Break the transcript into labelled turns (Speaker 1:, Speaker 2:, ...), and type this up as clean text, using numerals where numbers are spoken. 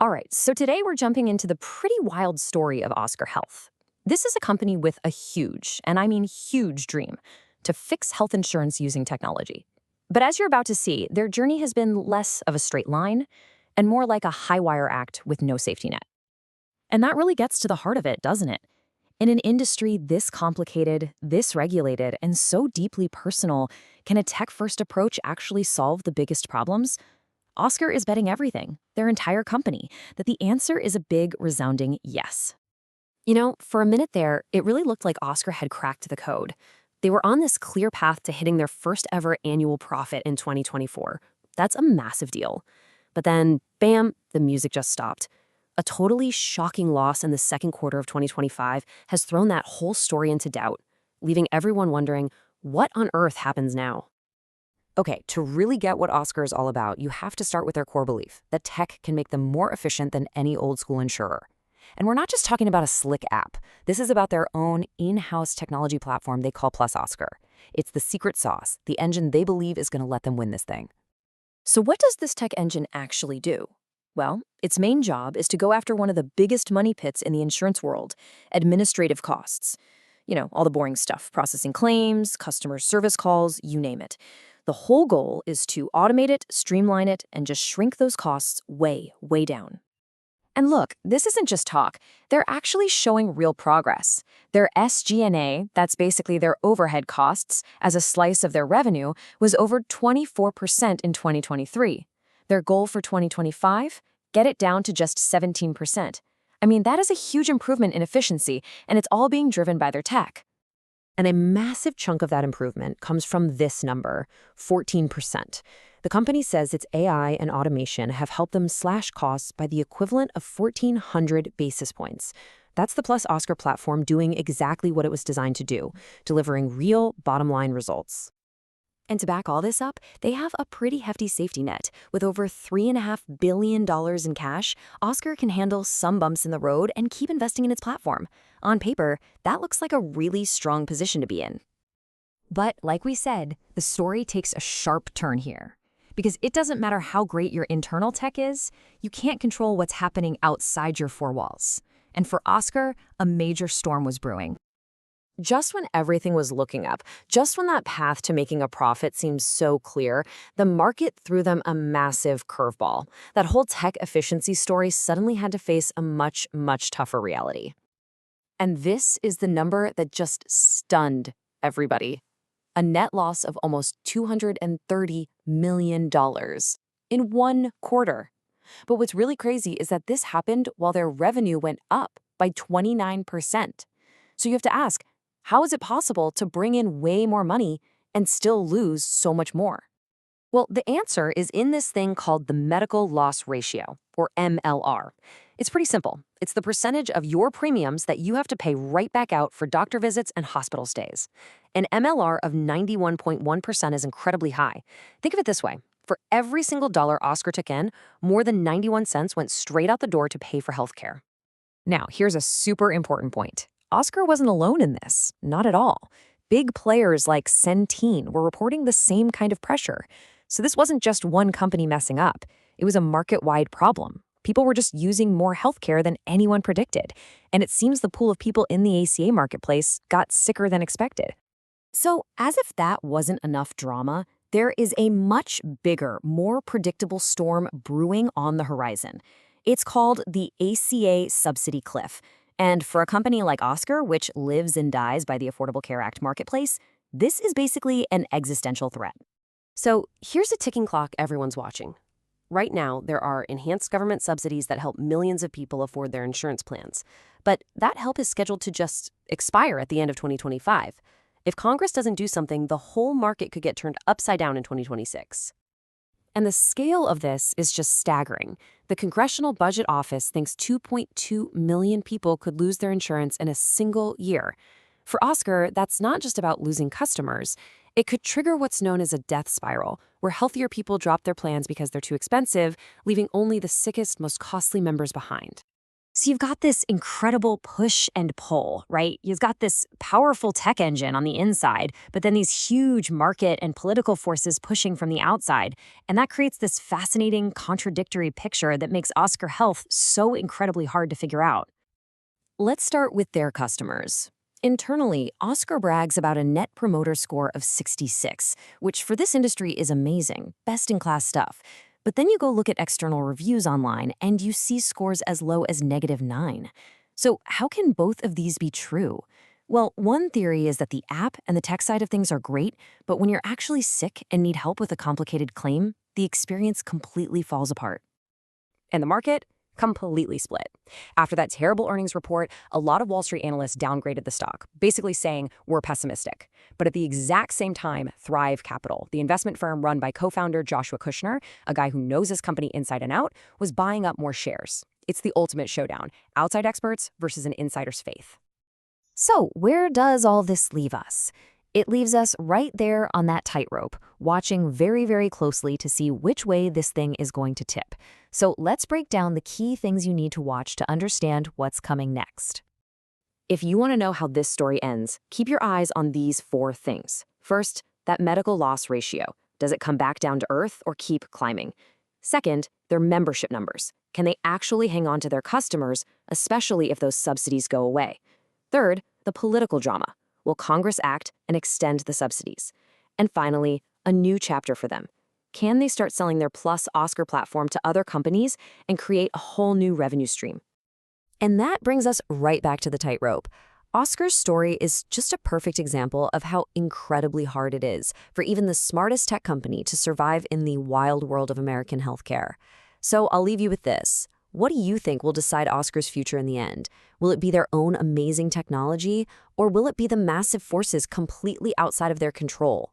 Speaker 1: All right, so today we're jumping into the pretty wild story of Oscar Health. This is a company with a huge, and I mean huge, dream to fix health insurance using technology. But as you're about to see, their journey has been less of a straight line and more like a high wire act with no safety net. And that really gets to the heart of it, doesn't it? In an industry this complicated, this regulated, and so deeply personal, can a tech-first approach actually solve the biggest problems? Oscar is betting everything, their entire company, that the answer is a big, resounding yes. For a minute there, it really looked like Oscar had cracked the code. They were on this clear path to hitting their first ever annual profit in 2024. That's a massive deal. But then, bam, the music just stopped. A totally shocking loss in the second quarter of 2025 has thrown that whole story into doubt, leaving everyone wondering, what on earth happens now? Okay, to really get what Oscar is all about, you have to start with their core belief that tech can make them more efficient than any old school insurer. And we're not just talking about a slick app. This is about their own in-house technology platform they call Plus Oscar. It's the secret sauce, the engine they believe is going to let them win this thing. So what does this tech engine actually do? Well, its main job is to go after one of the biggest money pits in the insurance world, administrative costs. All the boring stuff, processing claims, customer service calls, you name it. The whole goal is to automate it, streamline it, and just shrink those costs way, way down. And look, this isn't just talk. They're actually showing real progress. Their SG&A, that's basically their overhead costs, as a slice of their revenue, was over 24% in 2023. Their goal for 2025? Get it down to just 17%. I mean, that is a huge improvement in efficiency, and it's all being driven by their tech. And a massive chunk of that improvement comes from this number, 14%. The company says its AI and automation have helped them slash costs by the equivalent of 1,400 basis points. That's the Plus Oscar platform doing exactly what it was designed to do, delivering real bottom-line results. And to back all this up, they have a pretty hefty safety net. With over $3.5 billion in cash, Oscar can handle some bumps in the road and keep investing in its platform. On paper, that looks like a really strong position to be in. But like we said, the story takes a sharp turn here. Because it doesn't matter how great your internal tech is, you can't control what's happening outside your four walls. And for Oscar, a major storm was brewing. Just when everything was looking up, just when that path to making a profit seemed so clear, the market threw them a massive curveball. That whole tech efficiency story suddenly had to face a much, much tougher reality. And this is the number that just stunned everybody. A net loss of almost $230 million in one quarter. But what's really crazy is that this happened while their revenue went up by 29%. So you have to ask, how is it possible to bring in way more money and still lose so much more? Well, the answer is in this thing called the medical loss ratio, or MLR. It's pretty simple. It's the percentage of your premiums that you have to pay right back out for doctor visits and hospital stays. An MLR of 91.1% is incredibly high. Think of it this way. For every single dollar Oscar took in, more than 91 cents went straight out the door to pay for healthcare. Now, here's a super important point. Oscar wasn't alone in this, not at all. Big players like Centene were reporting the same kind of pressure. So this wasn't just one company messing up. It was a market-wide problem. People were just using more healthcare than anyone predicted. And it seems the pool of people in the ACA marketplace got sicker than expected. So as if that wasn't enough drama, there is a much bigger, more predictable storm brewing on the horizon. It's called the ACA subsidy cliff. And for a company like Oscar, which lives and dies by the Affordable Care Act marketplace, this is basically an existential threat. So here's a ticking clock everyone's watching. Right now, there are enhanced government subsidies that help millions of people afford their insurance plans. But that help is scheduled to just expire at the end of 2025. If Congress doesn't do something, the whole market could get turned upside down in 2026. And the scale of this is just staggering. The Congressional Budget Office thinks 2.2 million people could lose their insurance in a single year. For Oscar, that's not just about losing customers. It could trigger what's known as a death spiral, where healthier people drop their plans because they're too expensive, leaving only the sickest, most costly members behind. So you've got this incredible push and pull, right? You've got this powerful tech engine on the inside, but then these huge market and political forces pushing from the outside. And that creates this fascinating, contradictory picture that makes Oscar Health so incredibly hard to figure out. Let's start with their customers. Internally, Oscar brags about a net promoter score of 66, which for this industry is amazing, best-in-class stuff. But then you go look at external reviews online and you see scores as low as -9. So how can both of these be true? Well, one theory is that the app and the tech side of things are great, but when you're actually sick and need help with a complicated claim, the experience completely falls apart. And the market? Completely split. After that terrible earnings report, a lot of Wall Street analysts downgraded the stock, basically saying we're pessimistic. But at the exact same time, Thrive Capital, the investment firm run by co-founder Joshua Kushner, a guy who knows his company inside and out, was buying up more shares. It's the ultimate showdown, outside experts versus an insider's faith. So where does all this leave us? It leaves us right there on that tightrope, watching very, very closely to see which way this thing is going to tip. So let's break down the key things you need to watch to understand what's coming next. If you want to know how this story ends, keep your eyes on these 4 things. First, that medical loss ratio. Does it come back down to earth or keep climbing? Second, their membership numbers. Can they actually hang on to their customers, especially if those subsidies go away? Third, the political drama. Will Congress act and extend the subsidies? And finally, a new chapter for them. Can they start selling their Plus Oscar platform to other companies and create a whole new revenue stream? And that brings us right back to the tightrope. Oscar's story is just a perfect example of how incredibly hard it is for even the smartest tech company to survive in the wild world of American healthcare. So I'll leave you with this. What do you think will decide Oscar's future in the end? Will it be their own amazing technology, or will it be the massive forces completely outside of their control?